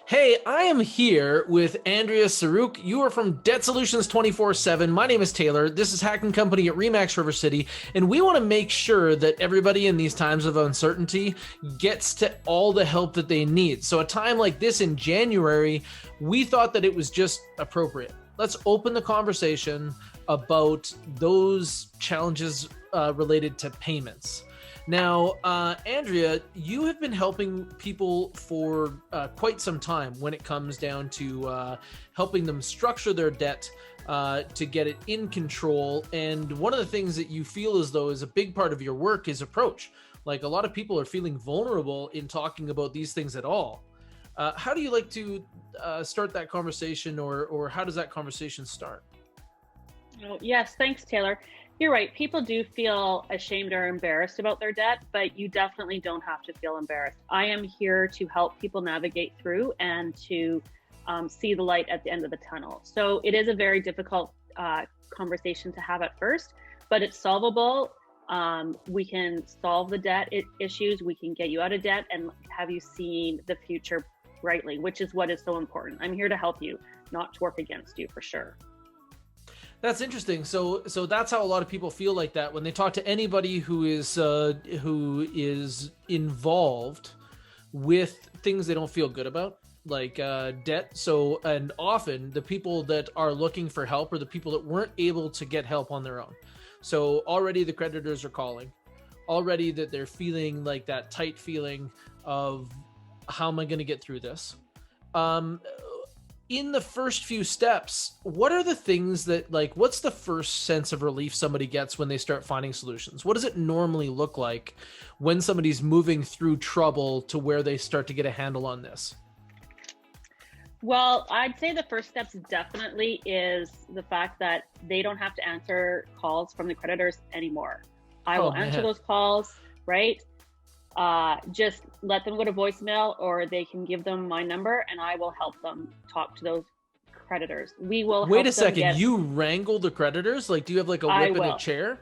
Hey, I am here with Andrea Saruk. You are from Debt Solutions 24/7. My name is Taylor. This is Hack and Company at Remax River City, and we want to make sure that everybody in these times of uncertainty gets to all the help that they need. So, a time like this in January, we thought that it was just appropriate. Let's open the conversation about those challenges related to payments. Now, Andrea, you have been helping people for quite some time when it comes down to helping them structure their debt to get it in control. And one of the things that you feel as though is a big part of your work is approach. Like a lot of people are feeling vulnerable in talking about these things at all. How do you like to start that conversation, or how does that conversation start? Oh, yes, thanks, Taylor. You're right. People do feel ashamed or embarrassed about their debt, but you definitely don't have to feel embarrassed. I am here to help people navigate through and to see the light at the end of the tunnel. So it is a very difficult conversation to have at first, but it's solvable. We can solve the debt issues. We can get you out of debt and have you seeing the future brightly, which is what is so important. I'm here to help you, not to work against you, for sure. That's interesting. So that's how a lot of people feel like that when they talk to anybody who is involved with things they don't feel good about, like debt. So, and often the people that are looking for help are the people that weren't able to get help on their own. So already the creditors are calling, already that they're feeling like that tight feeling of how am I going to get through this? In the first few steps, what are the things that, like, what's the first sense of relief somebody gets when they start finding solutions? What does it normally look like when somebody's moving through trouble to where they start to get a handle on this? Well, I'd say the first steps definitely is the fact that they don't have to answer calls from the creditors anymore. I Oh will answer man. those calls, right? Just let them go to voicemail, or they can give them my number and I will help them talk to those creditors. We will Wait a help them second, get, you wrangle the creditors? Like, do you have like a I whip and a will. chair?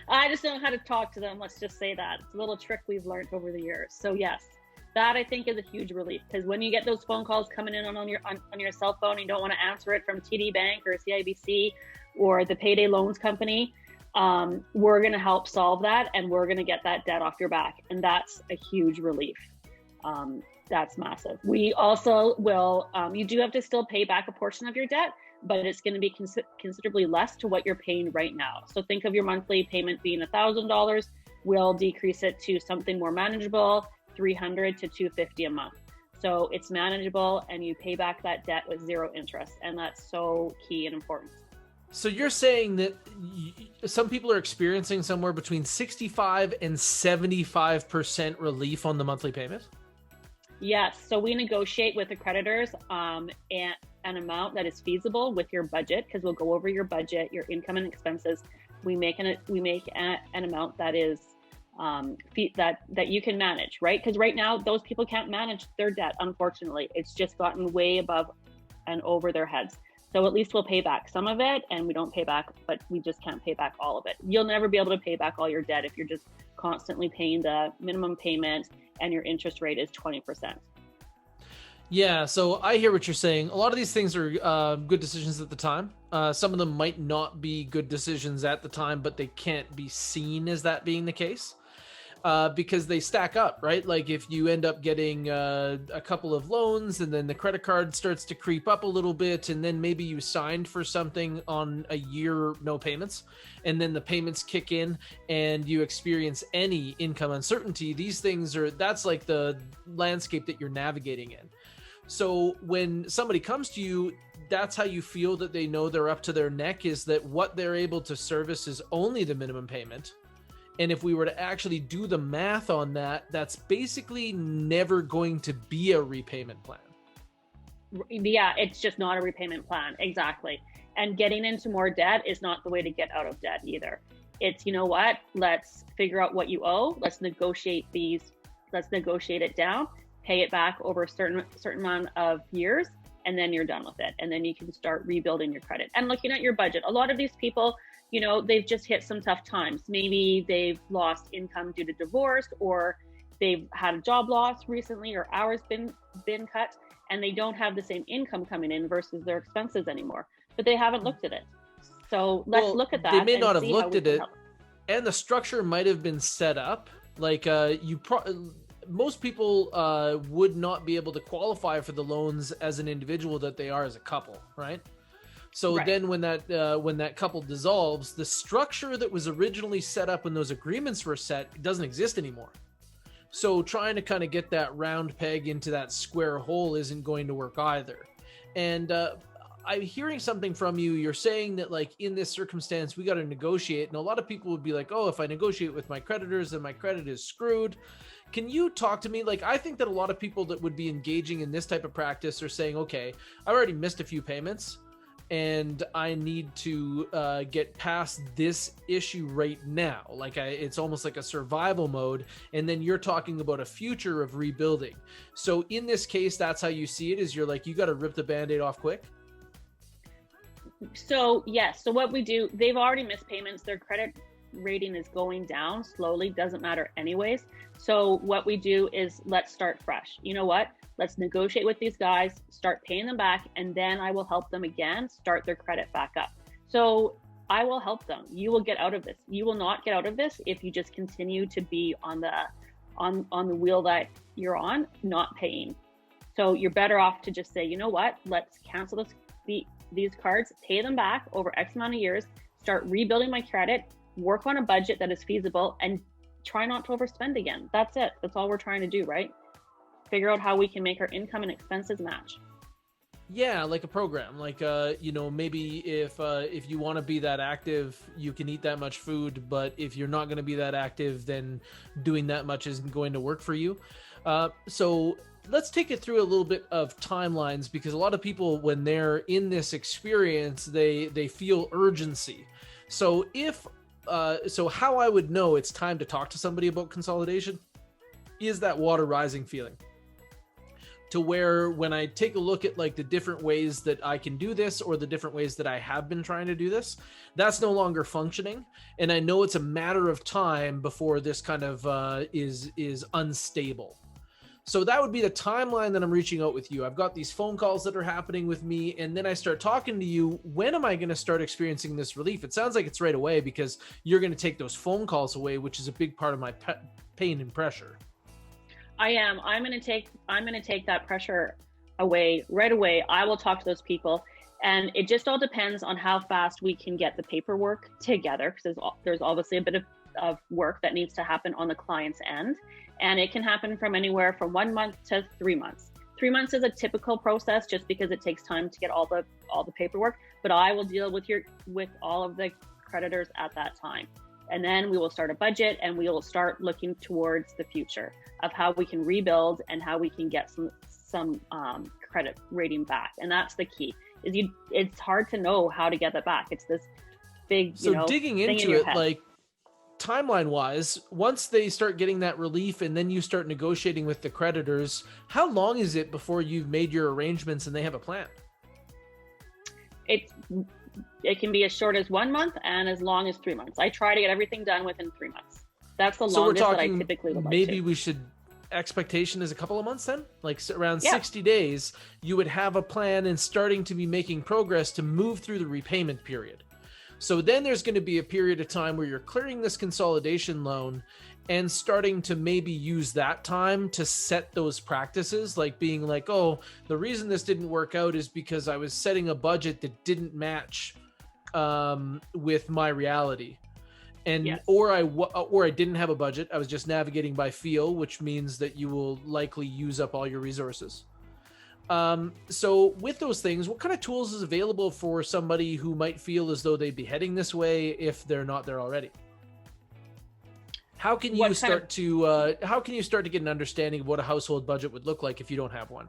I just don't know how to talk to them. Let's just say that. It's a little trick we've learned over the years. So yes, that I think is a huge relief, because when you get those phone calls coming in on your cell phone and you don't want to answer it from TD Bank or CIBC or the Payday Loans Company, we're going to help solve that, and we're going to get that debt off your back. And that's a huge relief. That's massive. We also will, you do have to still pay back a portion of your debt, but it's going to be considerably less to what you're paying right now. So think of your monthly payment being $1,000. We'll decrease it to something more manageable, $300 to $250 a month. So it's manageable, and you pay back that debt with zero interest. And that's so key and important. So you're saying that some people are experiencing somewhere between 65 and 75% relief on the monthly payment? Yes. So we negotiate with the creditors an amount that is feasible with your budget, because we'll go over your budget, your income and expenses. We make an amount that is that you can manage, right? Because right now those people can't manage their debt. Unfortunately, it's just gotten way above and over their heads. So at least we'll pay back some of it, and we don't pay back, but we just can't pay back all of it. You'll never be able to pay back all your debt if you're just constantly paying the minimum payment and your interest rate is 20%. Yeah, so I hear what you're saying. A lot of these things are good decisions at the time. Some of them might not be good decisions at the time, but they can't be seen as that being the case. Because they stack up, right? Like if you end up getting a couple of loans and then the credit card starts to creep up a little bit, and then maybe you signed for something on a year, no payments, and then the payments kick in and you experience any income uncertainty, that's like the landscape that you're navigating in. So when somebody comes to you, that's how you feel that they know they're up to their neck, is that what they're able to service is only the minimum payment. And if we were to actually do the math on that, that's basically never going to be a repayment plan. Yeah, it's just not a repayment plan. Exactly. And getting into more debt is not the way to get out of debt either. It's, you know what, let's figure out what you owe. Let's negotiate it down, pay it back over a certain amount of years, and then you're done with it. And then you can start rebuilding your credit and looking at your budget. A lot of these people, they've just hit some tough times. Maybe they've lost income due to divorce, or they've had a job loss recently or hours been cut, and they don't have the same income coming in versus their expenses anymore, but they haven't looked at it. So let's look at that. They may not have see how looked we at can it, help. and the structure might have been set up like most people would not be able to qualify for the loans as an individual that they are as a couple, right? So Right. then when that couple dissolves, the structure that was originally set up when those agreements were set doesn't exist anymore. So trying to kind of get that round peg into that square hole isn't going to work either. And I'm hearing something from you. You're saying that like in this circumstance, we got to negotiate. And a lot of people would be like, oh, if I negotiate with my creditors, then my credit is screwed. Can you talk to me? Like, I think that a lot of people that would be engaging in this type of practice are saying, okay, I've already missed a few payments and I need to get past this issue right now. Like it's almost like a survival mode. And then you're talking about a future of rebuilding. So in this case, that's how you see it, is you're like, you got to rip the Band-Aid off quick. So yes, so what we do, they've already missed payments. Their credit rating is going down slowly, doesn't matter anyways. So what we do is let's start fresh. You know what? Let's negotiate with these guys, start paying them back, and then I will help them again, start their credit back up. So I will help them. You will get out of this. You will not get out of this if you just continue to be on the wheel that you're on, not paying. So you're better off to just say, you know what? Let's cancel these cards, pay them back over X amount of years, start rebuilding my credit, work on a budget that is feasible, and try not to overspend again. That's it. That's all we're trying to do, right? Figure out how we can make our income and expenses match. Yeah, like a program. Like maybe if you want to be that active, you can eat that much food, but if you're not going to be that active, then doing that much isn't going to work for you. So let's take it through a little bit of timelines, because a lot of people, when they're in this experience, they feel urgency. So how I would know it's time to talk to somebody about consolidation is that water rising feeling. To where when I take a look at like the different ways that I can do this, or the different ways that I have been trying to do this, that's no longer functioning. And I know it's a matter of time before this kind of is unstable. So that would be the timeline that I'm reaching out with you. I've got these phone calls that are happening with me, and then I start talking to you. When am I going to start experiencing this relief? It sounds like it's right away, because you're going to take those phone calls away, which is a big part of my pain and pressure. I am. I'm going to take that pressure away right away. I will talk to those people, and it just all depends on how fast we can get the paperwork together, because there's obviously a bit of work that needs to happen on the client's end, and it can happen from anywhere from 1 month to 3 months. 3 months is a typical process, just because it takes time to get all the paperwork. But I will deal with all of the creditors at that time. And then we will start a budget, and we will start looking towards the future of how we can rebuild and how we can get some credit rating back. And that's the key. It's hard to know how to get that back. It's this big, digging into it, like timeline wise, once they start getting that relief and then you start negotiating with the creditors, how long is it before you've made your arrangements and they have a plan? It can be as short as 1 month and as long as 3 months. I try to get everything done within 3 months. That's the longest that I typically would like to. Maybe we should, expectation is a couple of months then? Like around 60 days, you would have a plan and starting to be making progress to move through the repayment period. So then there's going to be a period of time where you're clearing this consolidation loan and starting to maybe use that time to set those practices, like being like, oh, the reason this didn't work out is because I was setting a budget that didn't match with my reality. And yes. or I didn't have a budget. I was just navigating by feel, which means that you will likely use up all your resources. So with those things, what kind of tools is available for somebody who might feel as though they'd be heading this way if they're not there already? How can you start to get an understanding of what a household budget would look like if you don't have one?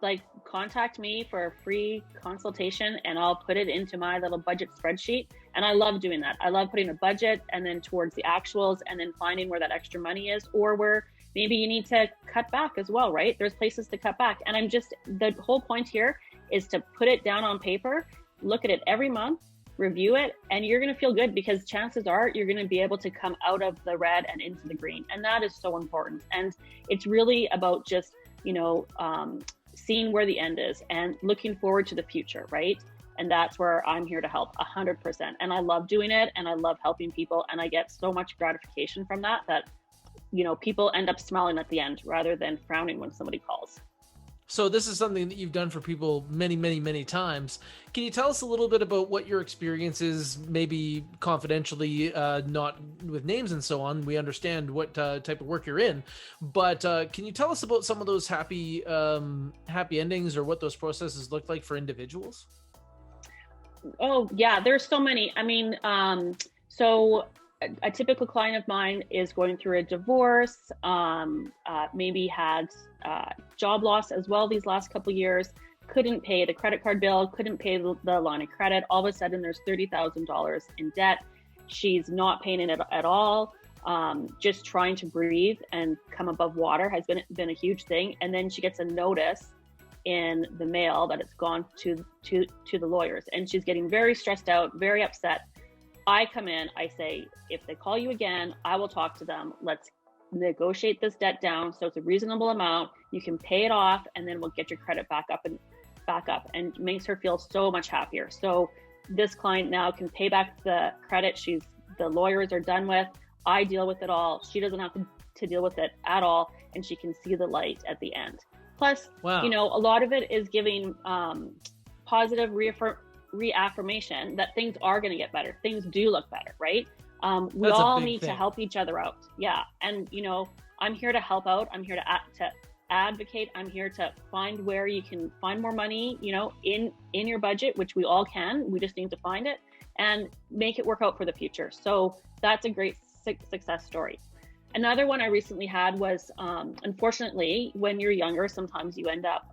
Like contact me for a free consultation, and I'll put it into my little budget spreadsheet. And I love doing that. I love putting a budget and then towards the actuals, and then finding where that extra money is, or where maybe you need to cut back as well, right? There's places to cut back. And the whole point here is to put it down on paper, look at it every month, review it, and you're going to feel good because chances are you're going to be able to come out of the red and into the green. And that is so important. And it's really about just, seeing where the end is and looking forward to the future, right? And that's where I'm here to help 100%. And I love doing it, and I love helping people, and I get so much gratification from that people end up smiling at the end rather than frowning when somebody calls. So this is something that you've done for people many, many, many times. Can you tell us a little bit about what your experience is, maybe confidentially, not with names and so on? We understand what type of work you're in, but can you tell us about some of those happy endings, or what those processes look like for individuals? Oh yeah, there's so many. I mean, so a typical client of mine is going through a divorce, maybe had job loss as well these last couple of years, couldn't pay the credit card bill, couldn't pay the line of credit. All of a sudden there's $30,000 in debt. She's not paying it at all. Just trying to breathe and come above water has been a huge thing. And then she gets a notice in the mail that it's gone to the lawyers, and she's getting very stressed out, very upset. I come in, I say, if they call you again, I will talk to them. Let's negotiate this debt down so it's a reasonable amount. You can pay it off, and then we'll get your credit back up, and makes her feel so much happier. So this client now can pay back the credit. The lawyers are done with. I deal with it all. She doesn't have to deal with it at all, and she can see the light at the end. Plus, wow. A lot of it is giving positive reaffirmation that things are going to get better. Things do look better, right? We all need to help each other out. Yeah. And, I'm here to help out. I'm here to advocate. I'm here to find where you can find more money, in your budget, which we all can. We just need to find it and make it work out for the future. So that's a great success story. Another one I recently had was, unfortunately, when you're younger, sometimes you end up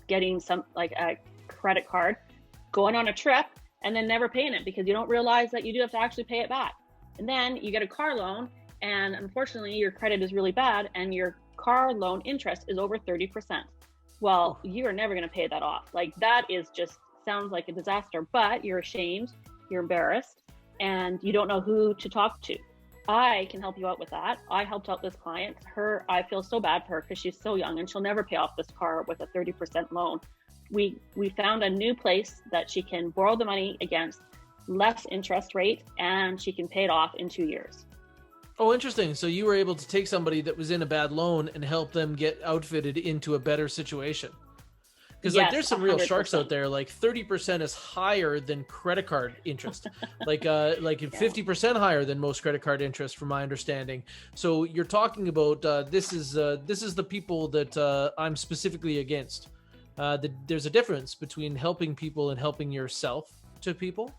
getting some, like a credit card, going on a trip, and then never paying it because you don't realize that you do have to actually pay it back. And then you get a car loan, and unfortunately your credit is really bad, and your car loan interest is over 30%. Well, you are never going to pay that off. Like, that is just sounds like a disaster, but you're ashamed, you're embarrassed, and you don't know who to talk to. I can help you out with that. I helped out this client. I feel so bad for her because she's so young and she'll never pay off this car with a 30% loan. We found a new place that she can borrow the money against, less interest rate, and she can pay it off in 2 years. Oh, interesting. So you were able to take somebody that was in a bad loan and help them get outfitted into a better situation. Because there's some real 100%. Sharks out there. Like 30% is higher than credit card interest, like 50% higher than most credit card interest, from my understanding. So you're talking about this is the people that I'm specifically against. There's a difference between helping people and helping yourself to people,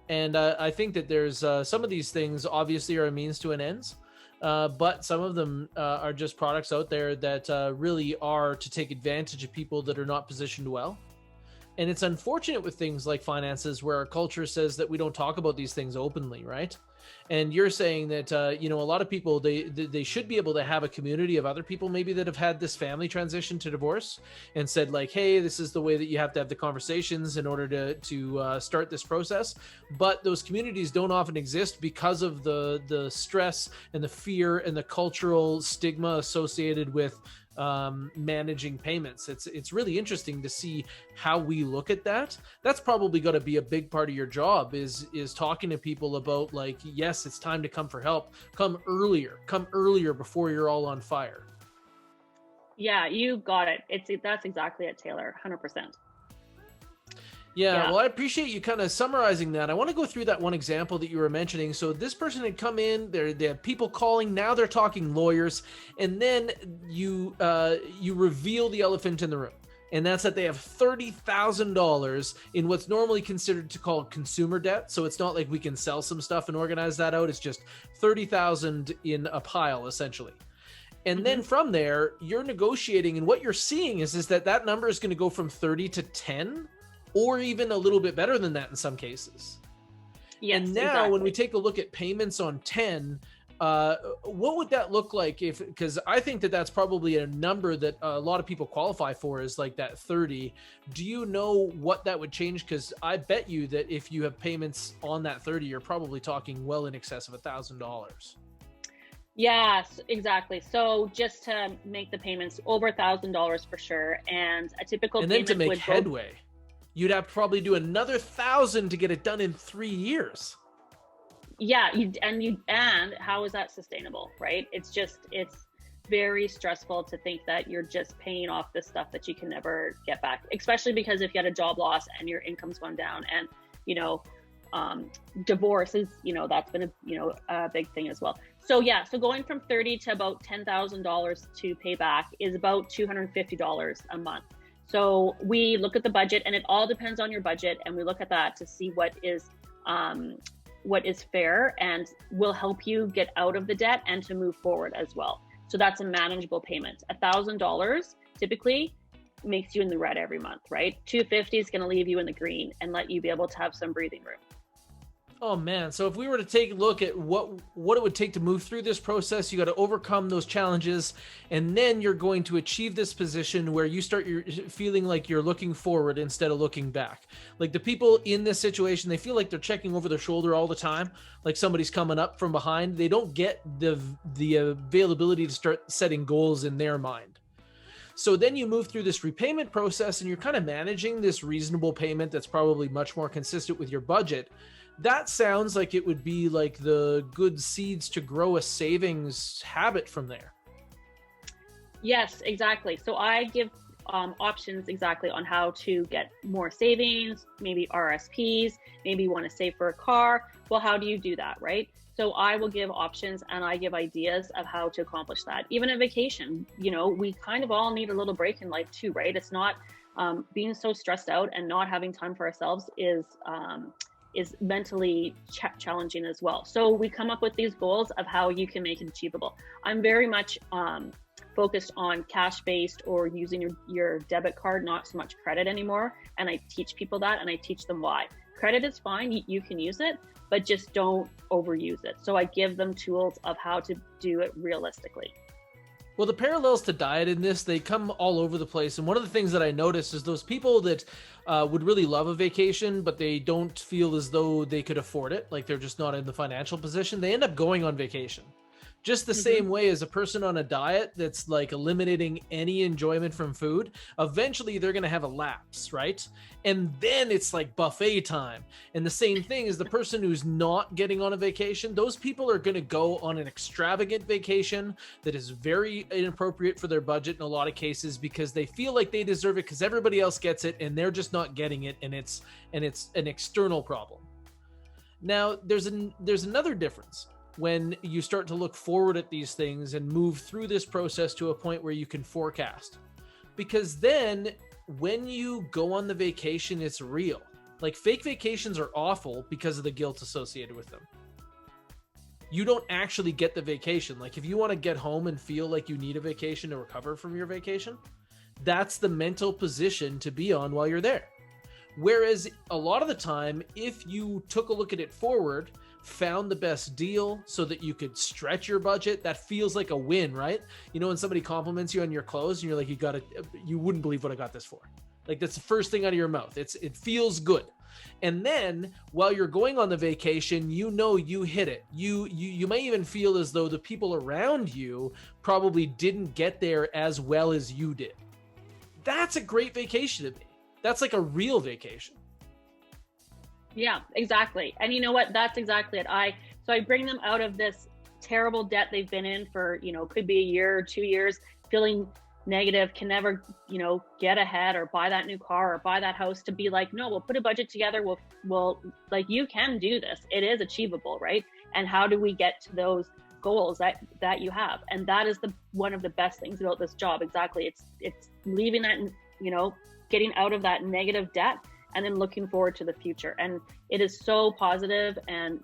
and I think that there's some of these things obviously are a means to an end. But some of them are just products out there that really are to take advantage of people that are not positioned well. And it's unfortunate with things like finances where our culture says that we don't talk about these things openly, right? And you're saying that, a lot of people, they should be able to have a community of other people maybe that have had this family transition to divorce and said like, hey, this is the way that you have to have the conversations in order to start this process. But those communities don't often exist because of the stress and the fear and the cultural stigma associated with managing payments. It's really interesting to see how we look at that. That's probably going to be a big part of your job is talking to people about like, yes, it's time to come for help. Come earlier before you're all on fire. Yeah, you got it. That's exactly it, Taylor. 100%. Yeah, well, I appreciate you kind of summarizing that. I want to go through that one example that you were mentioning. So this person had come in, they had people calling, now they're talking lawyers, and then you reveal the elephant in the room. And that's that they have $30,000 in what's normally considered to call consumer debt. So it's not like we can sell some stuff and organize that out. It's just $30,000 in a pile, essentially. And then from there, you're negotiating, and what you're seeing is that number is going to go from 30 to 10, or even a little bit better than that in some cases. Yes, and now exactly. When we take a look at payments on 10, what would that look like if, because I think that that's probably a number that a lot of people qualify for, is like that 30. Do you know what that would change? Because I bet you that if you have payments on that 30, you're probably talking well in excess of $1,000. Yes, exactly. So just to make the payments over $1,000 for sure. And a typical And then payment to make would headway, you'd have to probably do another 1,000 to get it done in 3 years. Yeah, and how is that sustainable, right? It's very stressful to think that you're just paying off this stuff that you can never get back, especially because if you had a job loss and your income's gone down, and divorce is, that's been a big thing as well. So yeah, so going from 30 to about $10,000 to pay back is about $250 a month. So we look at the budget, and it all depends on your budget, and we look at that to see what is fair and will help you get out of the debt and to move forward as well. So that's a manageable payment. $1,000 typically makes you in the red every month, right? $250 is going to leave you in the green and let you be able to have some breathing room. Oh man, so if we were to take a look at what it would take to move through this process, you got to overcome those challenges, and then you're going to achieve this position where you start feeling like you're looking forward instead of looking back. Like the people in this situation, they feel like they're checking over their shoulder all the time, like somebody's coming up from behind. They don't get the availability to start setting goals in their mind. So then you move through this repayment process, and you're kind of managing this reasonable payment that's probably much more consistent with your budget. That sounds like it would be like the good seeds to grow a savings habit from there. Yes, exactly. So I give options exactly on how to get more savings, maybe RSPs, maybe you want to save for a car. Well, how do you do that, right? So I will give options, and I give ideas of how to accomplish that. Even a vacation, we kind of all need a little break in life too, right? It's not being so stressed out and not having time for ourselves is mentally challenging as well. So we come up with these goals of how you can make it achievable. I'm very much focused on cash-based or using your debit card, not so much credit anymore. And I teach people that, and I teach them why. Credit is fine, you can use it, but just don't overuse it. So I give them tools of how to do it realistically. Well, the parallels to diet in this, they come all over the place. And one of the things that I noticed is those people that would really love a vacation, but they don't feel as though they could afford it, like they're just not in the financial position, they end up going on vacation. Just the same way as a person on a diet that's like eliminating any enjoyment from food, eventually they're going to have a lapse, right? And then it's like buffet time. And the same thing is the person who's not getting on a vacation, those people are going to go on an extravagant vacation that is very inappropriate for their budget in a lot of cases, because they feel like they deserve it because everybody else gets it and they're just not getting it, and it's an external problem. Now, there's another difference when you start to look forward at these things and move through this process to a point where you can forecast. Because then when you go on the vacation, it's real. Like fake vacations are awful because of the guilt associated with them. You don't actually get the vacation. Like if you want to get home and feel like you need a vacation to recover from your vacation, that's the mental position to be on while you're there. Whereas a lot of the time, if you took a look at it forward, found the best deal so that you could stretch your budget, that feels like a win, right? When somebody compliments you on your clothes and you're like, you wouldn't believe what I got this for. Like that's the first thing out of your mouth. It feels good. And then while you're going on the vacation, you hit it. You may even feel as though the people around you probably didn't get there as well as you did. That's a great vacation to me. That's like a real vacation. Yeah, exactly. And you know what? That's exactly it. So I bring them out of this terrible debt they've been in for, could be a year or 2 years, feeling negative, can never, get ahead or buy that new car or buy that house, to be like, no, we'll put a budget together. We'll like, you can do this. It is achievable, right? And how do we get to those goals that you have? And that is one of the best things about this job. Exactly. It's leaving that, getting out of that negative debt and then looking forward to the future. And it is so positive. And,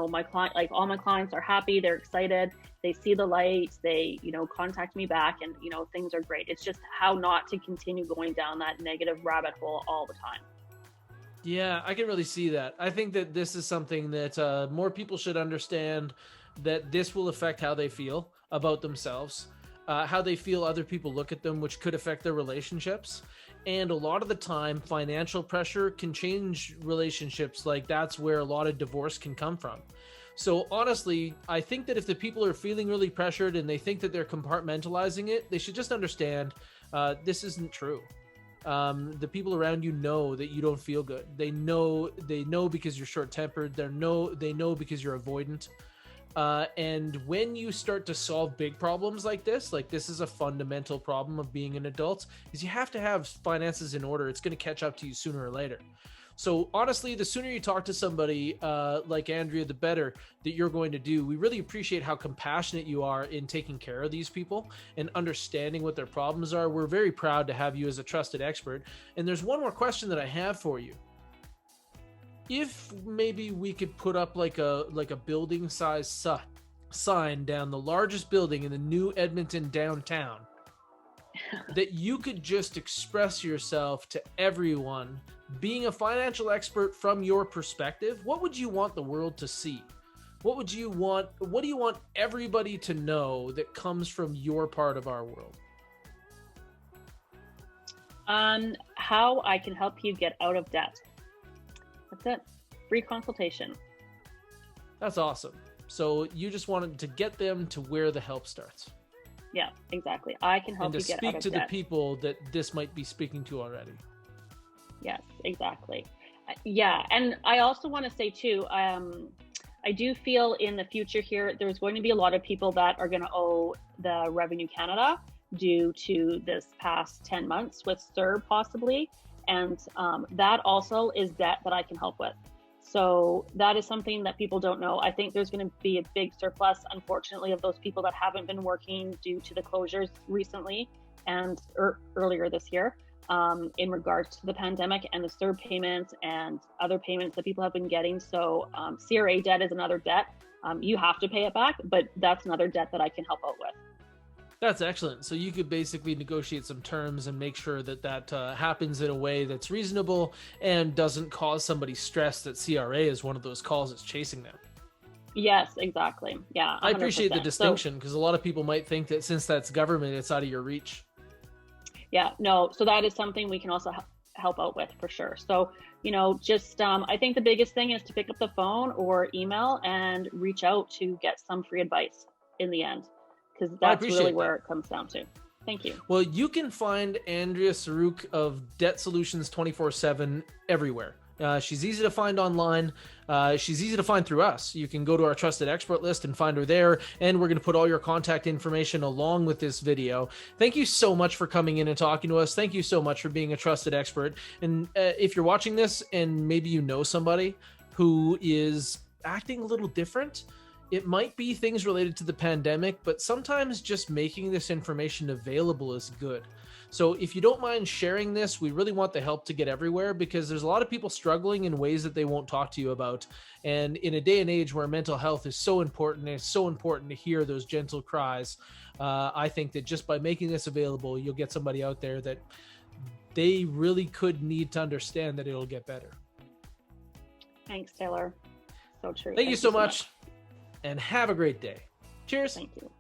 my client, like all my clients are happy. They're excited. They see the light. They, contact me back, and, things are great. It's just how not to continue going down that negative rabbit hole all the time. Yeah, I can really see that. I think that this is something that more people should understand. that this will affect how they feel about themselves, how they feel other people look at them, which could affect their relationships. And a lot of the time, financial pressure can change relationships. Like that's where a lot of divorce can come from. So honestly, I think that if the people are feeling really pressured and they think that they're compartmentalizing it, they should just understand this isn't true. The people around you know that you don't feel good. They know because you're short-tempered. They know because you're avoidant. And when you start to solve big problems like this is a fundamental problem of being an adult, is you have to have finances in order. It's going to catch up to you sooner or later. So honestly, the sooner you talk to somebody like Andrea, the better that you're going to do. We really appreciate how compassionate you are in taking care of these people and understanding what their problems are. We're very proud to have you as a trusted expert. And there's one more question that I have for you. If maybe we could put up like a building size sign down the largest building in the new Edmonton downtown, that you could just express yourself to everyone, being a financial expert from your perspective, what would you want the world to see? What do you want everybody to know that comes from your part of our world? How I can help you get out of debt. That's it. Free consultation. That's awesome. So you just wanted to get them to where the help starts. Yeah, exactly. I can help you get out of debt. And to speak to the people that this might be speaking to already. Yes, exactly. Yeah, and I also want to say too, I do feel in the future here, there's going to be a lot of people that are going to owe the Revenue Canada due to this past 10 months with CERB possibly. And that also is debt that I can help with. So that is something that people don't know. I think there's going to be a big surplus, unfortunately, of those people that haven't been working due to the closures recently and earlier this year in regards to the pandemic and the CERB payments and other payments that people have been getting. So CRA debt is another debt. You have to pay it back, but that's another debt that I can help out with. That's excellent. So you could basically negotiate some terms and make sure that happens in a way that's reasonable and doesn't cause somebody stress that CRA is one of those calls that's chasing them. Yes, exactly. Yeah. 100%. I appreciate the distinction because a lot of people might think that since that's government, it's out of your reach. Yeah, no. So that is something we can also help out with for sure. So, just I think the biggest thing is to pick up the phone or email and reach out to get some free advice in the end. Because that's really where it comes down to. Thank you. Well, you can find Andrea Saruk of Debt Solutions 24/7 everywhere. She's easy to find online. She's easy to find through us. You can go to our trusted expert list and find her there. And we're going to put all your contact information along with this video. Thank you so much for coming in and talking to us. Thank you so much for being a trusted expert. And if you're watching this and maybe you know somebody who is acting a little different, it might be things related to the pandemic, but sometimes just making this information available is good. So if you don't mind sharing this, we really want the help to get everywhere because there's a lot of people struggling in ways that they won't talk to you about. And in a day and age where mental health is so important, and it's so important to hear those gentle cries, I think that just by making this available, you'll get somebody out there that they really could need to understand that it'll get better. Thanks, Taylor. So true. Thank you so much. And have a great day. Cheers. Thank you.